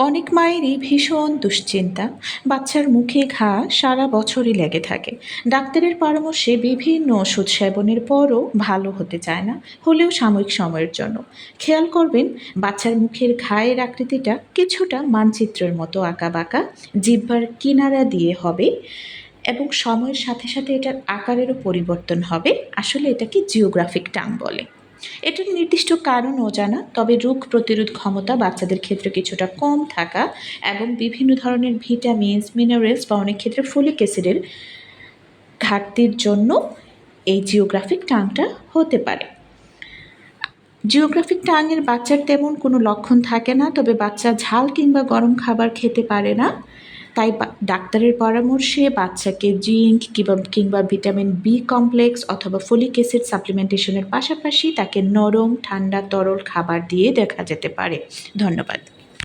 অনেক মায়েরই ভীষণ দুশ্চিন্তা। বাচ্চার মুখে ঘা সারা বছরই লেগে থাকে। ডাক্তারের পরামর্শে বিভিন্ন ওষুধ সেবনের পরও ভালো হতে চায় না, হলেও সাময়িক সময়ের জন্য। খেয়াল করবেন বাচ্চার মুখের ঘায়ের আকৃতিটা কিছুটা মানচিত্রের মতো আঁকাবাঁকা, জিহ্বার কিনারা দিয়ে হবে এবং সময়ের সাথে সাথে এটার আকারেরও পরিবর্তন হবে। আসলে এটাকে জিওগ্রাফিক টাং বলে। এটার নির্দিষ্ট কারণ অজানা, তবে রোগ প্রতিরোধ ক্ষমতা বাচ্চাদের ক্ষেত্রে কিছুটা কম থাকা এবং বিভিন্ন ধরনের ভিটামিনস, মিনারেলস বা অনেক ক্ষেত্রে ফলিক অ্যাসিডের ঘাটতির জন্য এই জিওগ্রাফিক টাংটা হতে পারে। জিওগ্রাফিক টাংয়ের বাচ্চার তেমন কোনো লক্ষণ থাকে না, তবে বাচ্চা ঝাল কিংবা গরম খাবার খেতে পারে না। তাই ডাক্তারের পরামর্শে বাচ্চাকে জিঙ্ক কিংবা ভিটামিন বি কমপ্লেক্স অথবা ফলিক অ্যাসিড সাপ্লিমেন্টেশনের পাশাপাশি তাকে নরম ঠান্ডা তরল খাবার দিয়ে দেখা যেতে পারে। ধন্যবাদ।